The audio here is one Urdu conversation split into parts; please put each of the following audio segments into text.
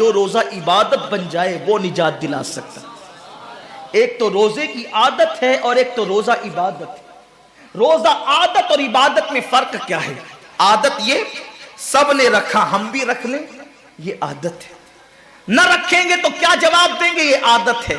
جو روزہ عبادت بن جائے وہ نجات دلا سکتا. ایک تو روزے کی عادت ہے اور ایک تو روزہ عبادت ہے. روزہ عادت اور عبادت میں فرق کیا ہے؟ عادت یہ سب نے رکھا ہم بھی رکھ لیں، یہ عادت ہے. نہ رکھیں گے تو کیا جواب دیں گے، یہ عادت ہے.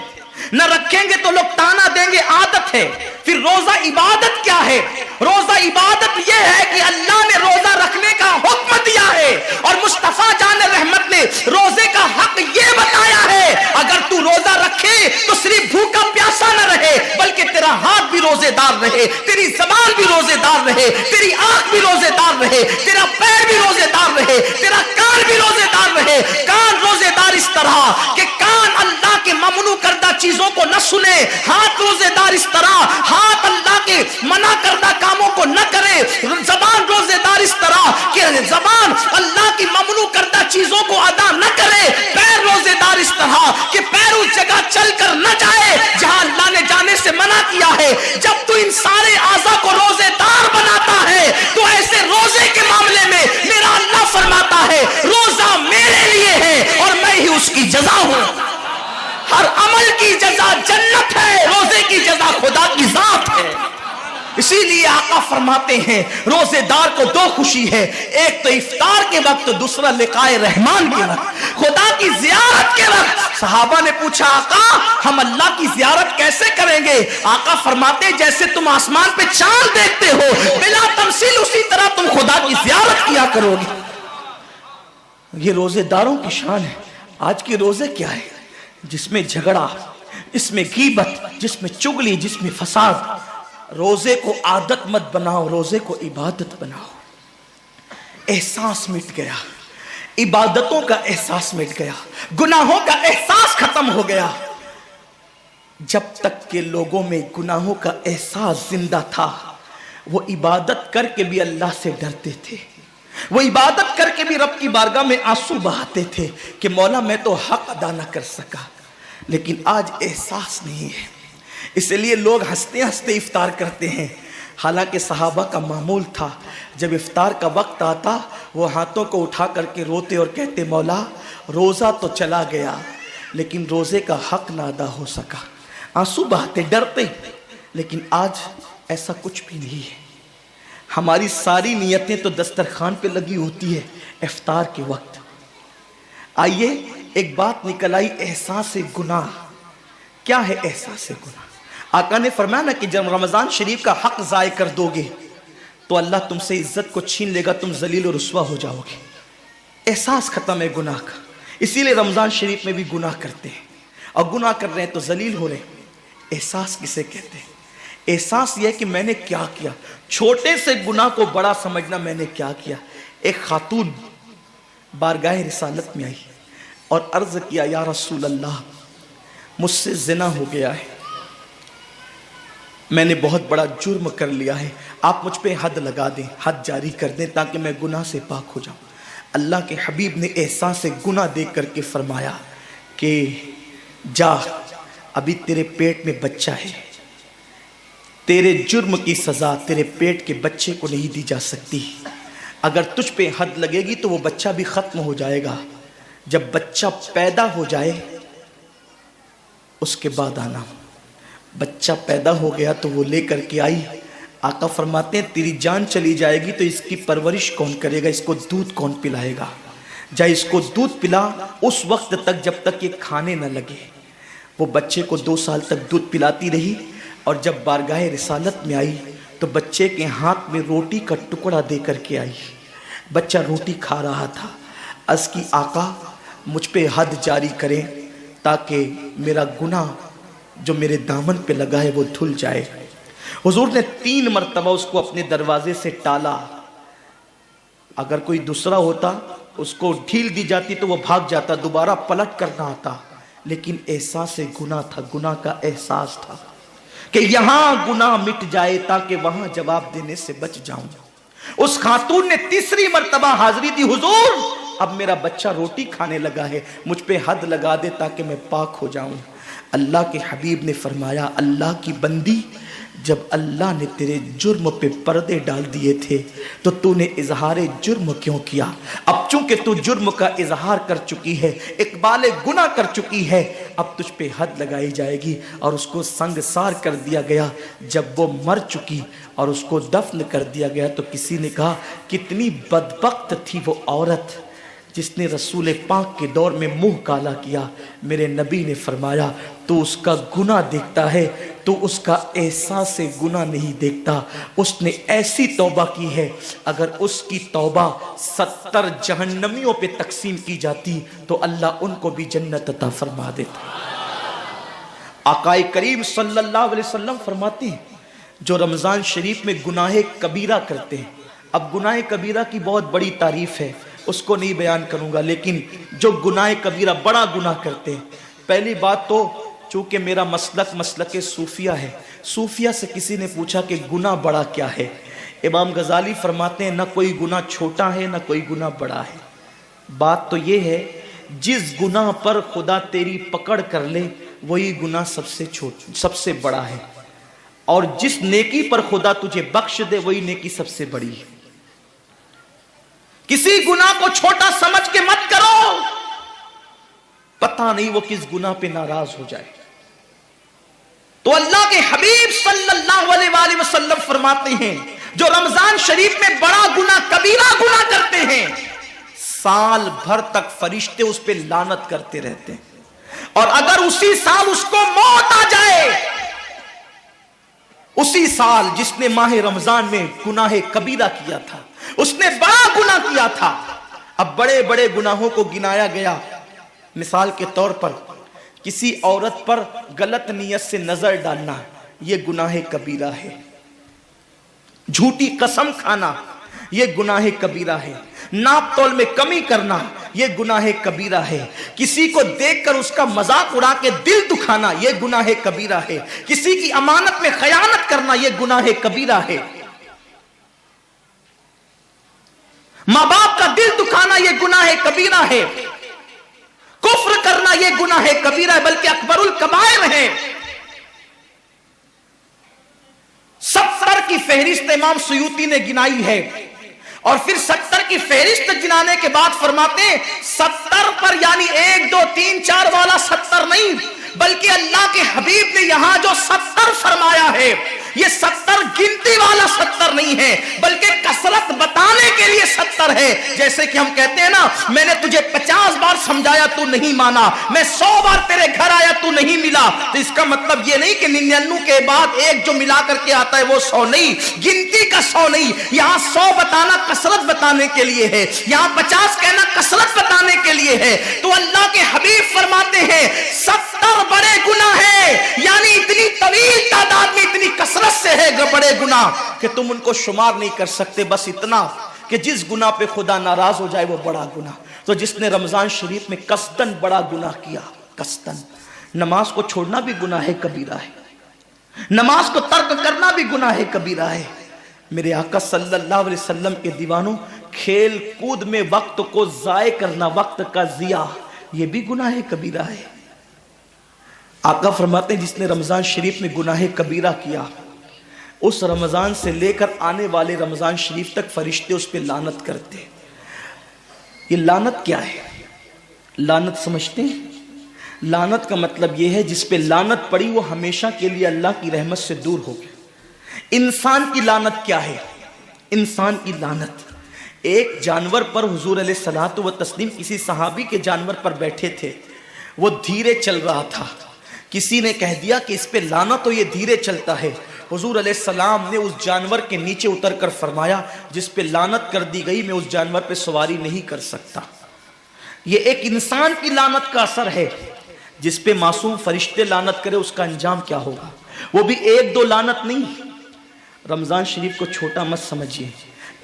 نہ رکھیں گے تو لوگ تانا دیں گے، عادت ہے. پھر روزہ عبادت کیا ہے؟ روزہ عبادت یہ ہے کہ اللہ نے روزہ رکھنے کا حکم دیا ہے اور مصطفیٰ جان رحمت نے روزے کا حق یہ بتایا ہے اگر تو روزہ رکھے تو صرف بھوکا پیاسا نہ رہے بلکہ تیرا ہاتھ بھی روزے دار رہے، تیری زبان بھی روزے دار رہے، تیری آنکھ بھی روزے دار رہے، تیرا پیر بھی روزے دار رہے، تیرا کان بھی روزے دار رہے. کان روزے دار اس طرح کہ کان اللہ کے ممنوع کردہ چیزوں کو نہ سنے، ہاتھ روزے دار اس طرح ہاتھ اللہ کے منع کردہ کاموں کو نہ کرے، زبان روزے دار اس طرح کہ زبان اللہ کی ممنوع کردہ چیزوں کو ادا نہ کرے، پیر روزے دار اس طرح کہ پیر اس جگہ چل کر نہ جائے جہاں اللہ نے جانے سے منع کیا ہے. جب تو ان سارے اعضاء کو روزے دار بناتا ہے تو ایسے روزے کے معاملے میں میرا اللہ فرماتا ہے روزہ میرے لیے ہے اور میں ہی اس کی جزا ہوں. ہر عمل کی جزا جنت ہے، روزے کی جزا خدا کی ذات ہے. اسی لیے آقا فرماتے ہیں روزے دار کو دو خوشی ہے، ایک تو افطار کے وقت، دوسرا لقائے رحمان کے وقت، خدا کی زیارت کے وقت. صحابہ نے پوچھا آقا ہم اللہ کی زیارت کیسے کریں گے؟ آقا فرماتے ہیں جیسے تم آسمان پہ چاند دیکھتے ہو بلا تمثیل اسی طرح تم خدا کی زیارت کیا کرو گے. یہ روزے داروں کی شان ہے. آج کے روزے کیا ہے؟ جس میں جھگڑا، جس میں غیبت، جس میں چگلی، جس میں فساد. روزے کو عادت مت بناؤ، روزے کو عبادت بناؤ. احساس مٹ گیا، عبادتوں کا احساس مٹ گیا، گناہوں کا احساس ختم ہو گیا. جب تک کہ لوگوں میں گناہوں کا احساس زندہ تھا وہ عبادت کر کے بھی اللہ سے ڈرتے تھے، وہ عبادت کر کے بھی رب کی بارگاہ میں آنسو بہاتے تھے کہ مولا میں تو حق ادا نہ کر سکا. لیکن آج احساس نہیں ہے، اس لیے لوگ ہنستے ہنستے افطار کرتے ہیں. حالانکہ صحابہ کا معمول تھا جب افطار کا وقت آتا وہ ہاتھوں کو اٹھا کر کے روتے اور کہتے مولا روزہ تو چلا گیا لیکن روزے کا حق نہ ادا ہو سکا. آنسو بہاتے، ڈرتے. لیکن آج ایسا کچھ بھی نہیں ہے. ہماری ساری نیتیں تو دسترخوان پہ لگی ہوتی ہے افطار کے وقت. آئیے ایک بات نکل آئی، احساس گناہ. کیا ہے احساس گناہ؟ آقا نے فرمایا نا کہ جب رمضان شریف کا حق ضائع کر دو گے تو اللہ تم سے عزت کو چھین لے گا، تم ذلیل و رسوا ہو جاؤ گے. احساس ختم ہے گناہ کا. اسی لیے رمضان شریف میں بھی گناہ کرتے ہیں اور گناہ کر رہے ہیں تو ذلیل ہو رہے ہیں. احساس کسے کہتے ہیں؟ احساس یہ ہے کہ میں نے کیا کیا. چھوٹے سے گناہ کو بڑا سمجھنا میں نے کیا کیا. ایک خاتون بارگاہ رسالت میں آئی اور عرض کیا یا رسول اللہ مجھ سے زنا ہو گیا ہے، میں نے بہت بڑا جرم کر لیا ہے، آپ مجھ پہ حد لگا دیں، حد جاری کر دیں تاکہ میں گناہ سے پاک ہو جاؤں. اللہ کے حبیب نے احساس گناہ دیکھ کر کے فرمایا کہ جا ابھی تیرے پیٹ میں بچہ ہے، تیرے جرم کی سزا تیرے پیٹ کے بچے کو نہیں دی جا سکتی. اگر تجھ پہ حد لگے گی تو وہ بچہ بھی ختم ہو جائے گا. جب بچہ پیدا ہو جائے اس کے بعد آنا. بچہ پیدا ہو گیا تو وہ لے کر کے آئی. آقا فرماتے ہیں تیری جان چلی جائے گی تو اس کی پرورش کون کرے گا، اس کو دودھ کون پلائے گا؟ جا اس کو دودھ پلا اس وقت تک جب تک یہ کھانے نہ لگے. وہ بچے کو 2 سال تک دودھ پلاتی رہی اور جب بارگاہ رسالت میں آئی تو بچے کے ہاتھ میں روٹی کا ٹکڑا دے کر کے آئی. بچہ روٹی کھا رہا تھا. عرض کی آقا مجھ پہ حد جاری کریں تاکہ میرا گناہ جو میرے دامن پہ لگا ہے وہ دھل جائے. حضور نے 3 مرتبہ اس کو اپنے دروازے سے ٹالا. اگر کوئی دوسرا ہوتا اس کو ڈھیل دی جاتی تو وہ بھاگ جاتا، دوبارہ پلٹ کرنا آتا. لیکن احساس گناہ تھا، گناہ کا احساس تھا کہ یہاں گناہ مٹ جائے تاکہ وہاں جواب دینے سے بچ جاؤں. اس خاتون نے 3 مرتبہ حاضری دی، حضور اب میرا بچہ روٹی کھانے لگا ہے، مجھ پہ حد لگا دے تاکہ میں پاک ہو جاؤں. اللہ کے حبیب نے فرمایا اللہ کی بندی جب اللہ نے تیرے جرم پہ پردے ڈال دیے تھے تو تو نے اظہار جرم کیوں کیا؟ اب چونکہ تو جرم کا اظہار کر چکی ہے، اقبال گناہ کر چکی ہے، اب تجھ پہ حد لگائی جائے گی۔ اور اس کو سنگسار کر دیا گیا۔ جب وہ مر چکی اور اس کو دفن کر دیا گیا تو کسی نے کہا کتنی بدبخت تھی وہ عورت جس نے رسول پاک کے دور میں منہ کالا کیا۔ میرے نبی نے فرمایا تو اس کا گناہ دیکھتا ہے، تو اس کا احساس گناہ نہیں دیکھتا۔ اس نے ایسی توبہ کی ہے، اگر اس کی توبہ 70 جہنمیوں پہ تقسیم کی جاتی تو اللہ ان کو بھی جنت عطا فرما دیتا۔ آقا کریم صلی اللہ علیہ وسلم فرماتے ہیں جو رمضان شریف میں گناہ کبیرہ کرتے ہیں، اب گناہ کبیرہ کی بہت بڑی تعریف ہے، اس کو نہیں بیان کروں گا، لیکن جو گناہ کبیرہ بڑا گناہ کرتے ہیں، پہلی بات تو چونکہ میرا مسلک صوفیہ ہے، صوفیہ سے کسی نے پوچھا کہ گناہ بڑا کیا ہے؟ امام غزالی فرماتے ہیں نہ کوئی گناہ چھوٹا ہے نہ کوئی گناہ بڑا ہے، بات تو یہ ہے جس گناہ پر خدا تیری پکڑ کر لے وہی گناہ سب سے بڑا ہے، اور جس نیکی پر خدا تجھے بخش دے وہی نیکی سب سے بڑی ہے۔ کسی گناہ کو چھوٹا سمجھ کے مت کرو، پتہ نہیں وہ کس گناہ پہ ناراض ہو جائے۔ تو اللہ کے حبیب صلی اللہ علیہ وآلہ وسلم فرماتے ہیں جو رمضان شریف میں بڑا گناہ کبیرہ گناہ کرتے ہیں سال بھر تک فرشتے اس پہ لعنت کرتے رہتے ہیں، اور اگر اسی سال اس کو موت آ جائے، اسی سال جس نے ماہ رمضان میں گناہ کبیرہ کیا تھا، اس نے بڑا گناہ کیا تھا، اب بڑے بڑے گناہوں کو گنایا گیا۔ مثال کے طور پر کسی عورت پر غلط نیت سے نظر ڈالنا یہ گناہ کبیرہ ہے، جھوٹی قسم کھانا یہ گناہ کبیرہ ہے، ناپ تول میں کمی کرنا یہ گناہ کبیرہ ہے، کسی کو دیکھ کر اس کا مذاق اڑا کے دل دکھانا یہ گناہ کبیرہ ہے، کسی کی امانت میں خیانت کرنا یہ گناہ کبیرہ ہے، ماں باپ کا دل دکھانا یہ گناہ کبیرہ ہے، کفر کرنا یہ گناہ کبیرہ ہے، بلکہ اکبر الکبائر ہے۔ 70 کی فہرست امام سیوطی نے گنائی ہے، اور پھر 70 کی فہرست گنانے کے بعد فرماتے ہیں 70 پر یعنی 1 2 3 4 والا 70 نہیں، بلکہ اللہ کے حبیب نے یہاں جو 70 فرمایا ہے یہ 70 گنتی والا 70 نہیں ہے، بلکہ کثرت بتانے کے لیے 70 ہے۔ جیسے کہ ہم کہتے ہیں نا میں نے تجھے 50 بار سمجھایا تو نہیں مانا، میں 100 بار تیرے گھر آیا تو نہیں ملا، تو اس کا مطلب یہ نہیں کہ 99 کے بعد ایک جو ملا کر کے آتا ہے وہ 100 نہیں، گنتی کا 100 نہیں، یہاں 100 بتانا کثرت بتانے کے لیے ہے، یہاں 50 کہنا کثرت بتانے کے لیے ہے۔ تو اللہ کے حبیب فرماتے ہیں 70 بڑے گناہ ہیں، یعنی اتنی طویل تعداد میں اتنی کثرت سے ہے بڑے گناہ کہ تم ان کو شمار نہیں کر سکتے، بس اتنا کہ جس گناہ پہ خدا ناراض ہو جائے وہ بڑا گناہ۔ تو جس نے رمضان شریف میں قصدن بڑا گناہ کیا، قصدن، نماز کو چھوڑنا بھی گناہ کبیرہ ہے، نماز کو ترک کرنا بھی گناہ کبیرہ ہے۔ میرے آقا صلی اللہ علیہ وسلم کے دیوانوں، کھیل کود میں وقت کو ضائع کرنا، وقت کا ضیاع، یہ بھی گناہ کبیرہ ہے۔ آقا فرماتے ہیں جس نے رمضان شریف میں گناہ کبیرہ کیا، اس رمضان سے لے کر آنے والے رمضان شریف تک فرشتے اس پہ لعنت کرتے ہیں۔ یہ لعنت کیا ہے؟ لعنت سمجھتے ہیں؟ لعنت کا مطلب یہ ہے جس پہ لعنت پڑی وہ ہمیشہ کے لیے اللہ کی رحمت سے دور ہو گیا۔ انسان کی لعنت کیا ہے؟ انسان کی لعنت، ایک جانور پر حضور علیہ الصلوۃ والتسلیم کسی صحابی کے جانور پر بیٹھے تھے، وہ دھیرے چل رہا تھا، کسی نے کہہ دیا کہ اس پہ لعنت ہو یہ دھیرے چلتا ہے، حضور علیہ السلام نے اس جانور کے نیچے اتر کر فرمایا جس پہ لعنت کر دی گئی میں اس جانور پہ سواری نہیں کر سکتا۔ یہ ایک انسان کی لعنت کا اثر ہے، جس پہ معصوم فرشتے لعنت کرے اس کا انجام کیا ہوگا، وہ بھی 1 2 لعنت نہیں۔ رمضان شریف کو چھوٹا مت سمجھیے،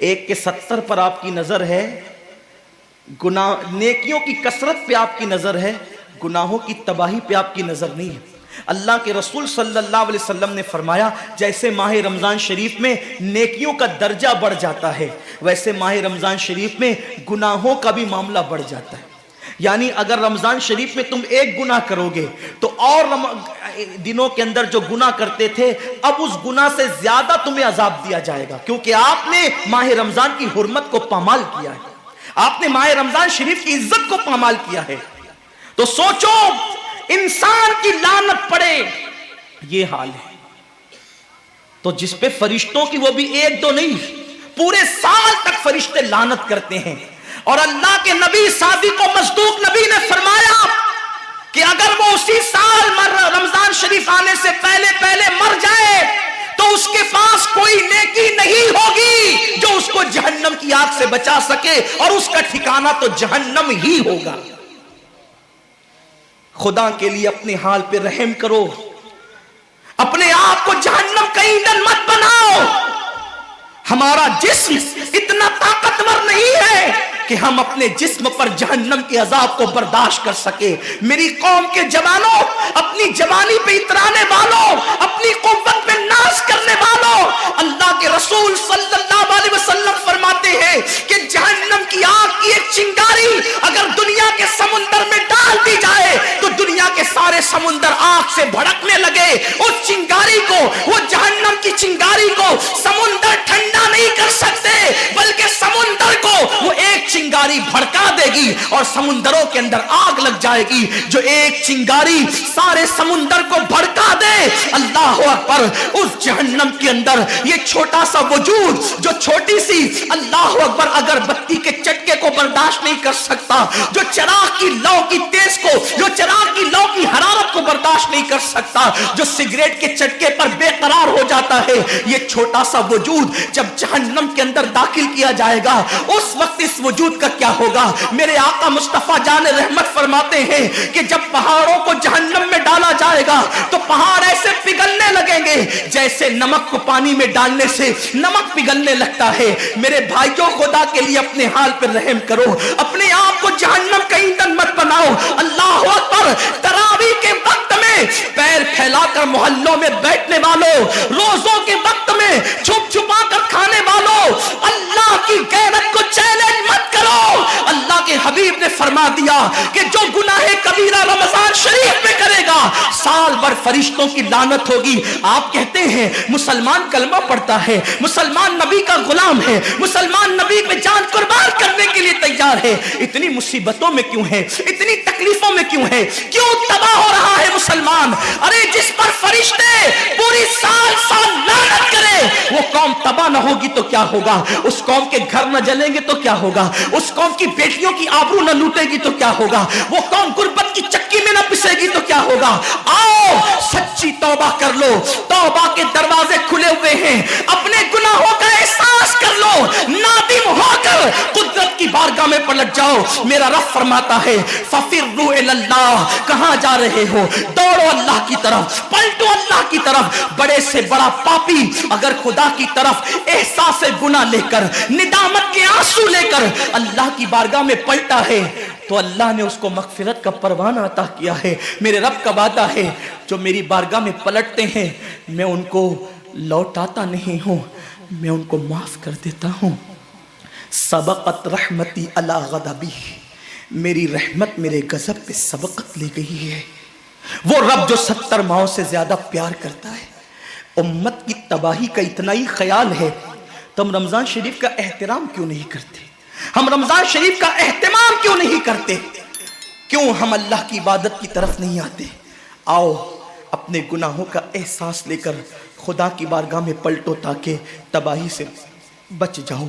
1 کے 70 پر آپ کی نظر ہے، گناہ نیکیوں کی کثرت پہ آپ کی نظر ہے، گناہوں کی تباہی پہ آپ کی نظر نہیں ہے۔ اللہ کے رسول صلی اللہ علیہ وسلم نے فرمایا جیسے ماہ رمضان شریف میں نیکیوں کا درجہ بڑھ جاتا ہے، ویسے ماہ رمضان شریف میں گناہوں کا بھی معاملہ بڑھ جاتا ہے۔ یعنی اگر رمضان شریف میں تم ایک گناہ کرو گے تو اور دنوں کے اندر جو گناہ کرتے تھے اب اس گناہ سے زیادہ تمہیں عذاب دیا جائے گا، کیونکہ آپ نے ماہ رمضان کی حرمت کو پامال کیا ہے، آپ نے ماہ رمضان شریف کی عزت کو پامال کیا ہے۔ تو سوچو انسان کی لعنت پڑے، یہ حال ہے تو جس پہ فرشتوں کی وہ بھی ایک دو نہیں پورے سال تک فرشتے لعنت کرتے ہیں۔ اور اللہ کے نبی صادق و مصدوق نبی نے فرمایا کہ اگر وہ اسی سال رمضان شریف آنے سے پہلے مر جائے تو اس کے پاس کوئی نیکی نہیں ہوگی جو اس کو جہنم کی آگ سے بچا سکے، اور اس کا ٹھکانہ تو جہنم ہی ہوگا۔ خدا کے لیے اپنے حال پہ رحم کرو، اپنے آپ کو جہنم کا ایندھن مت بناؤ۔ ہمارا جسم اتنا طاقتور نہیں ہے کہ ہم اپنے جسم پر جہنم کے عذاب کو برداشت کر سکے۔ میری قوم کے جوانوں، اپنی جوانی پہ اترانے والوں، اپنی قوت پہ ناز کرنے والوں، اللہ کے رسول صلی اللہ علیہ وسلم فرماتے ہیں کہ جہنم کی آگ کی ایک چنگاری اگر دنیا کے سمندر میں ڈال دی جائے تو دنیا کے سارے سمندر آگ سے بھڑکنے لگے۔ اس چنگاری کو، وہ جہنم کی چنگاری کو سمندر ٹھنڈا نہیں کر سکتے، بلکہ سمندر کو وہ ایک چنگاری بھڑکا دے گی اور سمندروں کے اندر آگ لگ جائے گی۔ جو ایک چنگاری سارے سمندر کو بھڑکا دے، اللہ اکبر، اس جہنم کے اندر یہ چھوٹا سا وجود جو چھوٹی سی، اللہ اکبر، اگر بتی کے چٹکے کو برداشت نہیں کر سکتا، جو چراغ کی لو کی تیز کو، جو چراغ کی لو کی حرارت کو برداشت نہیں کر سکتا، جو سگریٹ کے چٹکے پر بے قرار ہو جاتا ہے، یہ چھوٹا سا وجود جب جہنم کے اندر داخل کیا جائے گا اس وقت اس وجود کا کیا ہوگا؟ میرے آقا مصطفیٰ جان رحمت فرماتے ہیں کہ جب پہاڑوں کو جہنم میں ڈالا جائے گا تو پہاڑ ایسے پگھلنے لگیں گے جیسے نمک کو پانی میں ڈالنے سے نمک پگھلنے لگتا ہے۔ میرے بھائیوں، خدا کے لیے اپنے حال پر رحم کرو، اپنے آپ کو جہنم کا ایندھن مت بناؤ۔ اللہ اکبر، تراویح کے وقت میں پیر پھیلا کر محلوں میں بیٹھنے والوں، روزوں کے وقت میں چھپ چھپا کر کھانے والوں، اللہ کی غیرت کو چیلنج مت کرو۔ اللہ کے حبیب نے فرما دیا کہ جو گناہ کبیرہ رمضان شریف میں کرے گا سال بھر فرشتوں کی لعنت ہوگی۔ آپ کہتے ہیں مسلمان کلمہ پڑھتا ہے، مسلمان نبی کا غلام ہے، مسلمان نبی پہ جان قربان کرنے کے لیے تیار ہے، اتنی مصیبتوں میں کیوں ہے، اتنی تکلیفوں میں کیوں ہے، کیوں تباہ ہو رہا ہے مسلمان؟ ارے جس پر فرشتے پوری سال لعنت کرے وہ قوم تباہ نہ ہوگی تو کیا ہوگا؟ اس قوم کے گھر نہ جلیں گے تو کیا ہوگا؟ اس قوم کی بیٹیوں کی آبرو نہ لوٹے گی تو کیا ہوگا؟ وہ قوم غربت کی چکی میں نہ پسے گی تو کیا ہوگا؟ آؤ سچی توبہ کر لو، توبہ کے دروازے کھلے ہوئے ہیں، اپنے گناہوں کا احساس کر لو، نادم ہو کر قدرت کی بارگاہ میں پلٹ جاؤ۔ میرا رب فرماتا ہے فَفِرُّوا إِلَى اللَّهِ، کہاں جا رہے ہو؟ دوڑو اللہ کی طرف، پلٹو اللہ کی طرف۔ بڑے سے بڑا پاپی اگر خدا کی طرف احساس گناہ لے کر، ندامت کے آنسو لے کر اللہ کی بارگاہ میں پلٹا ہے تو اللہ نے اس کو مغفرت کا پروانہ عطا کیا ہے۔ میرے رب کا وعدہ ہے جو میری بارگاہ میں پلٹتے ہیں میں ان کو لوٹاتا نہیں ہوں، میں ان کو معاف کر دیتا ہوں۔ سبقت رحمتی علی غضبی، میری رحمت میرے غضب پہ سبقت لے گئی ہے۔ وہ رب جو 70 ماؤں سے زیادہ پیار کرتا ہے، امت کی تباہی کا اتنا ہی خیال ہے، تم رمضان شریف کا احترام کیوں نہیں کرتے؟ ہم رمضان شریف کا اہتمام کیوں نہیں کرتے؟ کیوں ہم اللہ کی عبادت کی طرف نہیں آتے؟ آؤ اپنے گناہوں کا احساس لے کر خدا کی بارگاہ میں پلٹو تاکہ تباہی سے بچ جاؤ۔